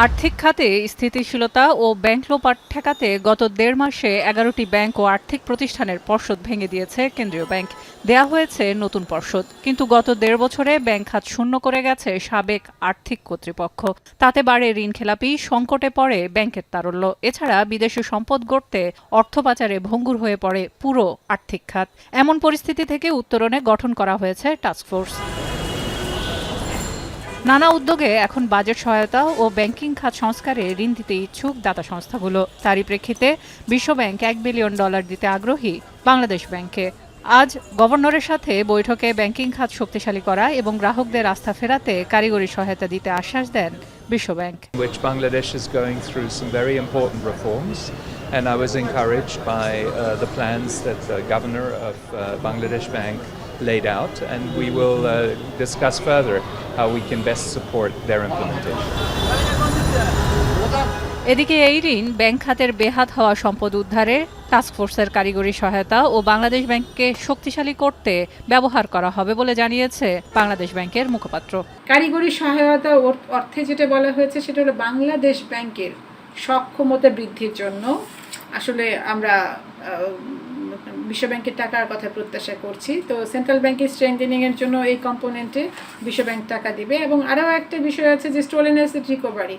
আর্থিক খাতে স্থিতিশীলতা ও ব্যাংক লোপাট ঠেকাতে গত ১.৫ মাসে ১১টি ব্যাংক ও আর্থিক প্রতিষ্ঠানের পর্ষদ ভেঙে দিয়েছে কেন্দ্রীয় ব্যাংক। দেয়া হয়েছে নতুন পর্ষদ, কিন্তু গত ১.৫ বছরে ব্যাংক খাত শূন্য করে গেছে সাবেক আর্থিক কর্তৃপক্ষ। তাতে বাড়ে ঋণখেলাপি, সংকটে পড়ে ব্যাংকের তারল্য। এছাড়া বিদেশি সম্পদ গড়তে অর্থ পাচারে ভঙ্গুর হয়ে পড়ে পুরো আর্থিক খাত। এমন পরিস্থিতি থেকে উত্তরণে গঠন করা হয়েছে টাস্কফোর্স। নানা উদ্যোগে এখন বাজেট সহায়তা ও ব্যাংকিং খাত সংস্কারে ঋণ দিতে ইচ্ছুক দাতা সংস্থাগুলো। তারই প্রেক্ষিতে বিশ্বব্যাংক $1 বিলিয়ন দিতে আগ্রহী বাংলাদেশ ব্যাংকে। আজ গভর্নরের সাথে বৈঠকে ব্যাংকিং খাত শক্তিশালী করা এবং গ্রাহকদের আস্থা ফেরাতে কারিগরি সহায়তা দিতে আশ্বাস দেন বিশ্বব্যাংক। Which Bangladesh is going through some very important reforms, and I was encouraged by the plans that the governor of Bangladesh Bank laid out, and we will discuss further how we can best support their implementation. এদিকে এই ঋণ bank খাতের বেহাত হওয়া সম্পদ উদ্ধারে, টাস্কফোর্সের কারিগরি সহায়তা ও বাংলাদেশ ব্যাংককে শক্তিশালী করতে ব্যবহার করা হবে বলে জানিয়েছে বাংলাদেশ ব্যাংকের মুখপাত্র। কারিগরি সহায়তা অর্থে যেটা বলা হয়েছে সেটা হলো বাংলাদেশ ব্যাংকের সক্ষমতা বৃদ্ধির জন্য। আসলে আমরা বিশ্বব্যাংকের টাকার কথা প্রত্যাশা করছি, তো সেন্ট্রাল ব্যাংকের স্ট্রেংথেনিং এর জন্য এই কম্পোনেন্টে বিশ্বব্যাংক টাকা দিবে। এবং আরও একটা বিষয় আছে যে স্টোলেন অ্যাসেট রিকভারি,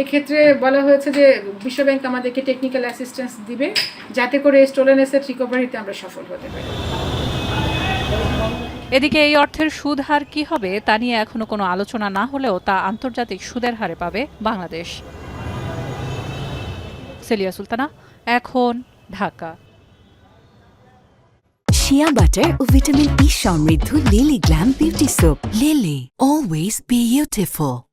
এক্ষেত্রে বলা হয়েছে যে বিশ্বব্যাংক আমাদেরকে টেকনিক্যাল অ্যাসিস্ট্যান্স দিবে যাতে করে স্টোলেন অ্যাসেট রিকভারিতে আমরা সফল হতে পারি। এদিকে এই অর্থের সুদ হার কি হবে তা নিয়ে এখনো কোনো আলোচনা না হলেও তা আন্তর্জাতিক সুদের হারে পাবে বাংলাদেশ। সেলিয়া সুলতানা, এখন, ঢাকা। শিয়া বাটার ও ভিটামিন ই সমৃদ্ধ lily glam beauty soap. Lily, always beautiful.